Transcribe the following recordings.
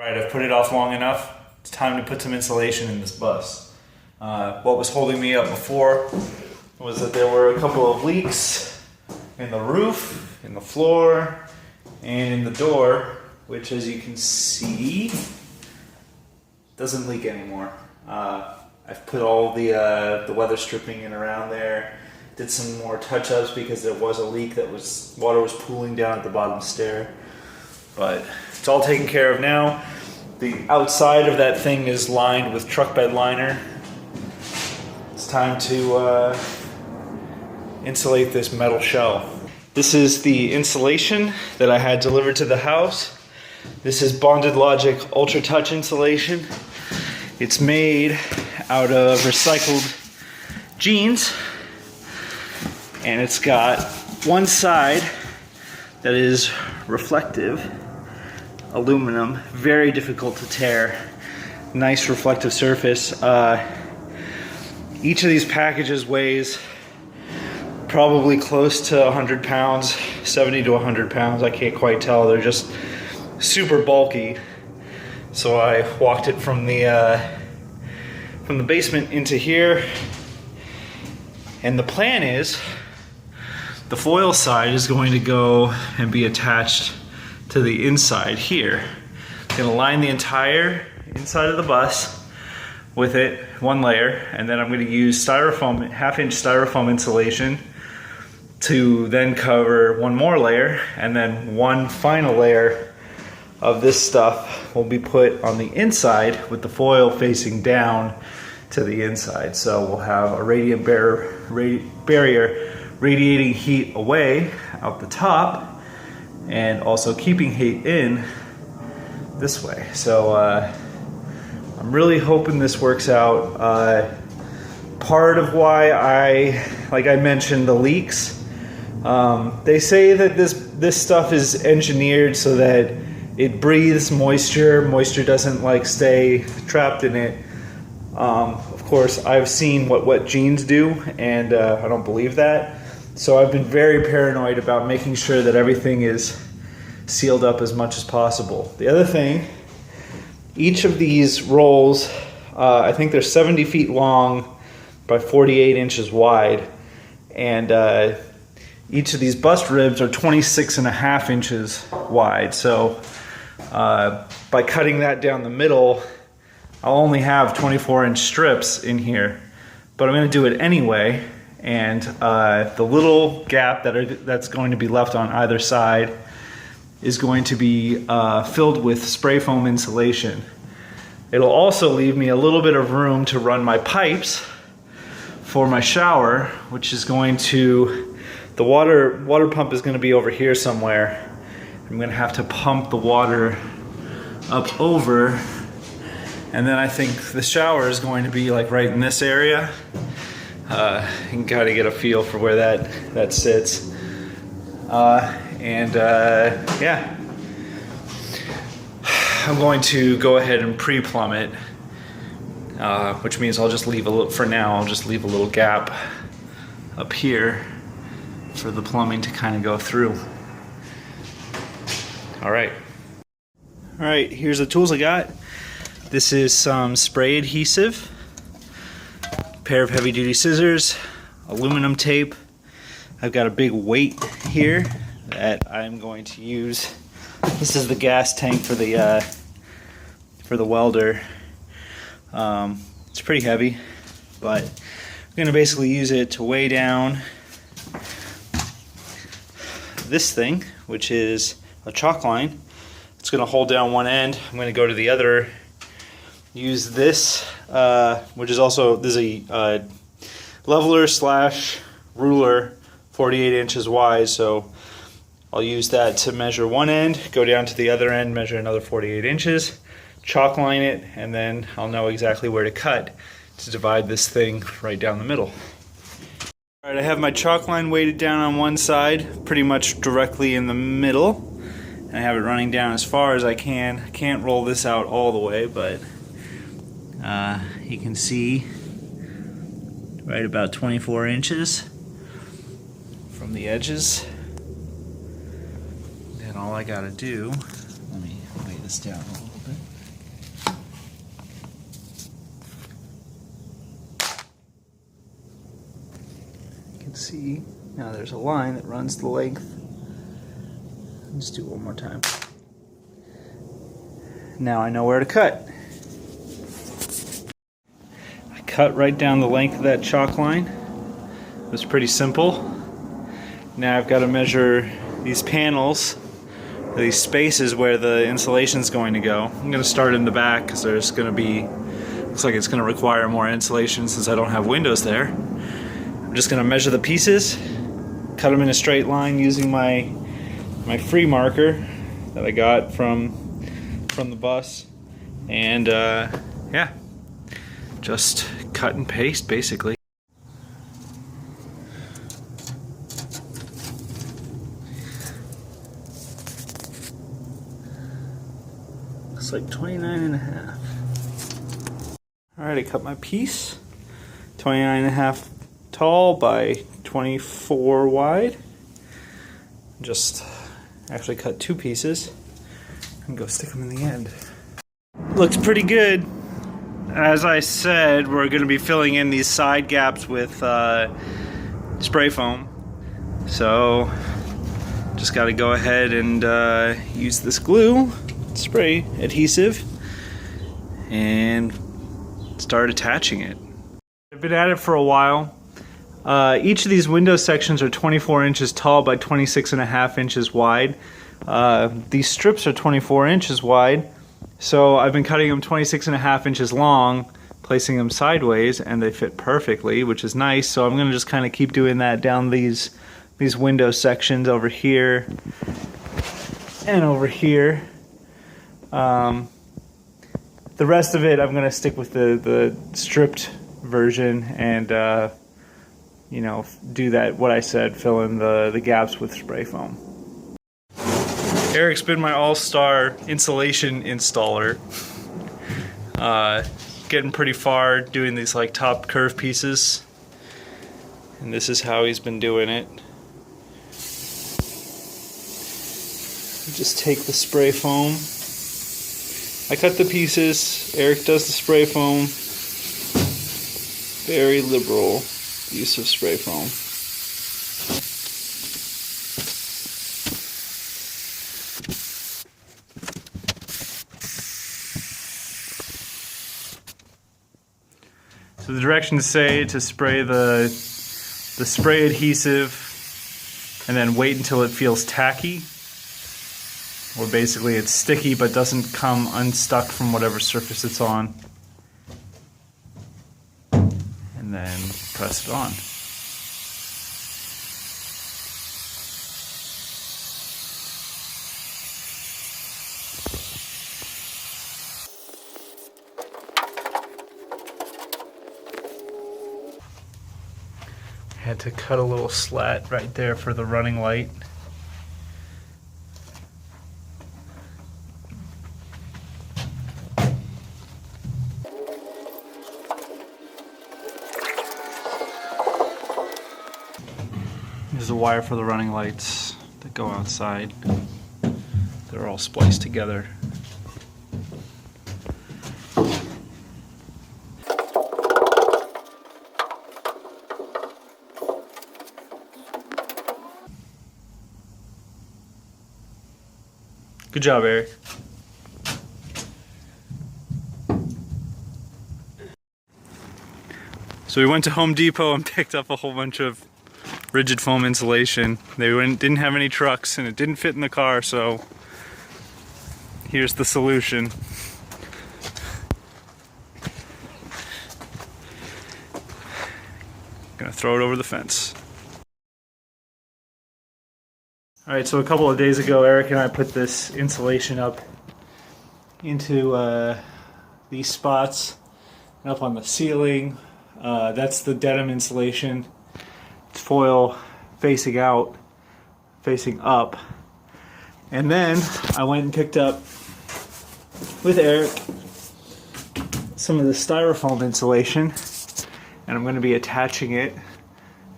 Right, I've put it off long enough. It's time to put some insulation in this bus. What was holding me up before was that there were a couple of leaks in the roof, in the floor, and in the door, which, as you can see, doesn't leak anymore. I've put all the weather stripping in around there. Did some more touch-ups because there was a leak that water was pooling down at the bottom stair. But it's all taken care of now. The outside of that thing is lined with truck bed liner. It's time to insulate this metal shell. This is the insulation that I had delivered to the house. This is Bonded Logic Ultra Touch insulation. It's made out of recycled jeans, and it's got one side that is reflective aluminum, very difficult to tear, nice reflective surface. Each of these packages weighs probably close to 100 pounds, 70 to 100 pounds, I can't quite tell. They're just super bulky. So I walked it from the basement into here, and the plan is the foil side is going to go and be attached to the inside here. I'm gonna line the entire inside of the bus with it, one layer, and then I'm gonna use styrofoam, half-inch styrofoam insulation to then cover one more layer, and then one final layer of this stuff will be put on the inside with the foil facing down to the inside. So we'll have a radiant barrier radiating heat away out the top and also keeping heat in this way. So I'm really hoping this works out. Part of why like I mentioned, the leaks, they say that this stuff is engineered so that it breathes moisture. Moisture doesn't like stay trapped in it. Of course, I've seen what wet jeans do, and I don't believe that. So I've been very paranoid about making sure that everything is sealed up as much as possible. The other thing, each of these rolls, I think they're 70 feet long by 48 inches wide, and each of these bust ribs are 26.5 inches wide. So by cutting that down the middle, I'll only have 24-inch strips in here, but I'm going to do it anyway. And the little gap that's going to be left on either side is going to be filled with spray foam insulation. It'll also leave me a little bit of room to run my pipes for my shower, which is going to, the water pump is going to be over here somewhere. I'm going to have to pump the water up over, and then I think the shower is going to be like right in this area. You can kind of get a feel for where that sits. Yeah, I'm going to go ahead and pre-plumb it, which means I'll just leave a little, for now, I'll just leave a little gap up here for the plumbing to kind of go through. All right, here's the tools I got. This is some spray adhesive, pair of heavy-duty scissors, aluminum tape. I've got a big weight here that I'm going to use. This is the gas tank for the welder. It's pretty heavy, but I'm going to basically use it to weigh down this thing, which is a chalk line. It's going to hold down one end. I'm going to go to the other, use this, which is also, there's a leveler slash ruler, 48 inches wide, so I'll use that to measure one end, go down to the other end, measure another 48 inches, chalk line it, and then I'll know exactly where to cut to divide this thing right down the middle. Alright, I have my chalk line weighted down on one side, pretty much directly in the middle, and I have it running down as far as I can. I can't roll this out all the way, but you can see right about 24 inches from the edges. Then all I gotta do, let me weigh this down a little. bit. You can see now there's a line that runs the length. Let's do it one more time. Now I know where to cut. I cut right down the length of that chalk line. It was pretty simple. Now I've got to measure these panels, these spaces where the insulation is going to go. I'm going to start in the back because there's going to be, looks like it's going to require more insulation since I don't have windows there. I'm just going to measure the pieces, cut them in a straight line using my free marker that I got from the bus, and yeah, just cut and paste basically. Looks like 29.5. Alright, I cut my piece, 29.5 tall by 24 wide. Just actually cut two pieces and go stick them in the end. Looks pretty good. As I said, we're going to be filling in these side gaps with spray foam. So just got to go ahead and use this glue, spray adhesive, and start attaching it. I've been at it for a while. Each of these window sections are 24 inches tall by 26.5 inches wide. These strips are 24 inches wide, so I've been cutting them 26.5 inches long, placing them sideways, and they fit perfectly, which is nice. So I'm going to just kind of keep doing that down these window sections over here and over here. The rest of it I'm going to stick with the stripped version and you know, do that, what I said, fill in the gaps with spray foam. Eric's been my all-star insulation installer. Getting pretty far doing these like top curve pieces. And this is how he's been doing it. You just take the spray foam. I cut the pieces, Eric does the spray foam. Very liberal use of spray foam. So the directions say to spray the spray adhesive and then wait until it feels tacky, or basically it's sticky but doesn't come unstuck from whatever surface it's on. And then press it on. Had to cut a little slat right there for the running light. There's a wire for the running lights that go outside. They're all spliced together. Good job, Eric. So we went to Home Depot and picked up a whole bunch of rigid foam insulation. They didn't have any trucks and it didn't fit in the car, so here's the solution. Gonna throw it over the fence. Alright, so a couple of days ago Eric and I put this insulation up into these spots and up on the ceiling. That's the denim insulation. It's foil facing out, facing up. And then I went and picked up with Eric some of the styrofoam insulation, and I'm going to be attaching it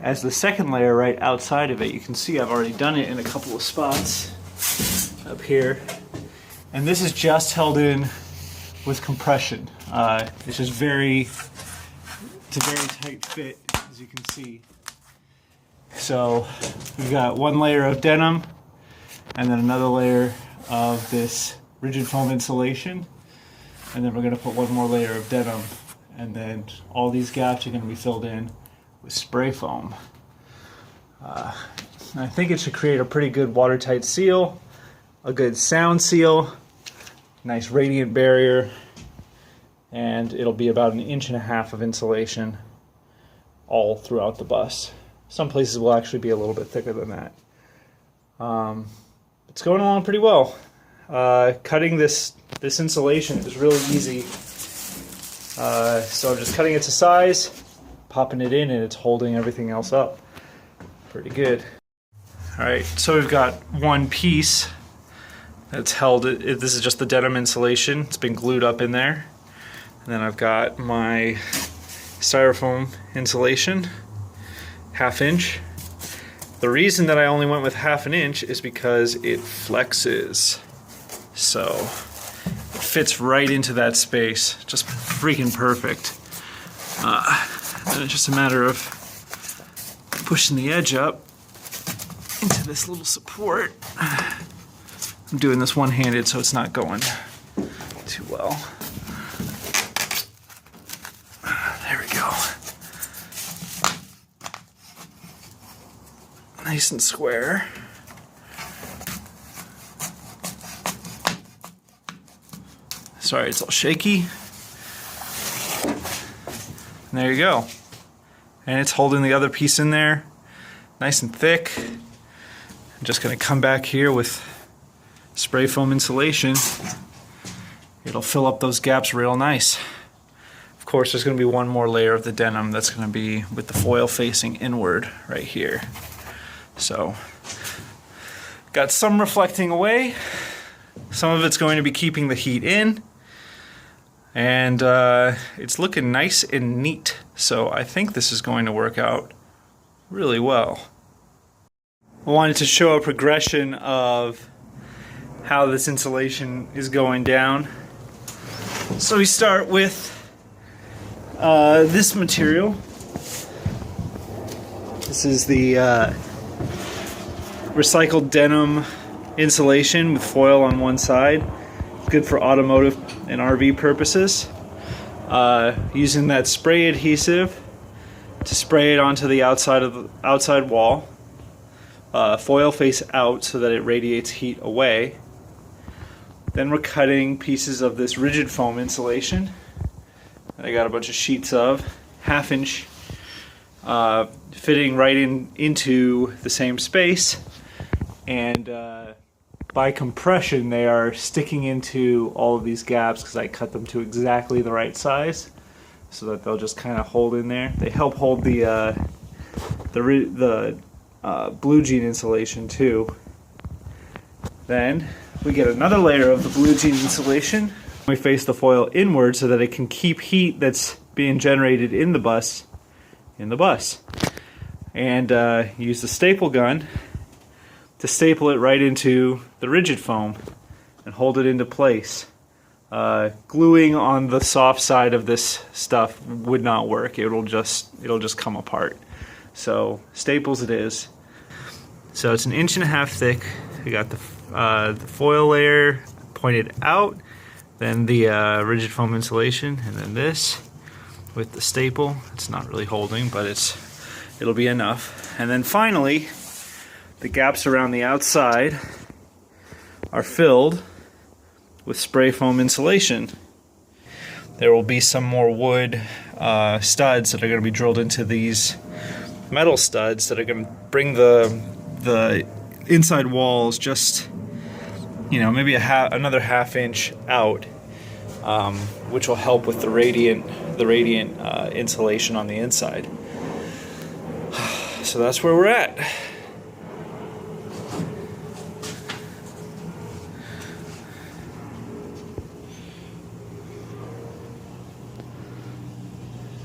as the second layer right outside of it. You can see I've already done it in a couple of spots up here And this is just held in with compression. It's just it's a very tight fit, as you can see. So we've got one layer of denim and then another layer of this rigid foam insulation. And then we're gonna put one more layer of denim, and then all these gaps are gonna be filled in with spray foam. I think it should create a pretty good watertight seal, a good sound seal, nice radiant barrier, and it'll be about 1.5 inches of insulation all throughout the bus. Some places will actually be a little bit thicker than that. It's going along pretty well. Cutting this insulation is really easy. So I'm just cutting it to size, popping it in, and it's holding everything else up. Pretty good. Alright, so we've got one piece that's held. This is just the denim insulation. It's been glued up in there. And then I've got my styrofoam insulation, 1/2 inch. The reason that I only went with 1/2 inch is because it flexes. So it fits right into that space. Just freaking perfect. Then it's just a matter of pushing the edge up into this little support. I'm doing this one-handed, so it's not going too well. There we go. Nice and square. Sorry, it's all shaky. And there you go. And it's holding the other piece in there, nice and thick. I'm just gonna come back here with spray foam insulation. It'll fill up those gaps real nice. Of course, there's gonna be one more layer of the denim that's gonna be with the foil facing inward right here. So, got some reflecting away. Some of it's going to be keeping the heat in. And it's looking nice and neat. So I think this is going to work out really well. I wanted to show a progression of how this insulation is going down. So we start with this material. This is the recycled denim insulation with foil on one side. Good for automotive and RV purposes. Using that spray adhesive to spray it onto the outside wall. Foil face out so that it radiates heat away. Then we're cutting pieces of this rigid foam insulation that I got a bunch of sheets of, 1/2 inch, fitting right into the same space, and by compression they are sticking into all of these gaps because I cut them to exactly the right size so that they'll just kind of hold in there. They help hold the blue jean insulation too. Then we get another layer of the blue jean insulation. We face the foil inward so that it can keep heat that's being generated in the bus. And use the staple gun to staple it right into the rigid foam and hold it into place. Gluing on the soft side of this stuff would not work. It'll just come apart. So staples it is. So it's 1.5 inches thick. We got the foil layer pointed out, then the rigid foam insulation, and then this with the staple. It's not really holding, but it'll be enough. And then finally, the gaps around the outside are filled with spray foam insulation. There will be some more wood studs that are going to be drilled into these metal studs that are going to bring the inside walls just, maybe another 1/2 inch out, which will help with the radiant insulation on the inside. So that's where we're at.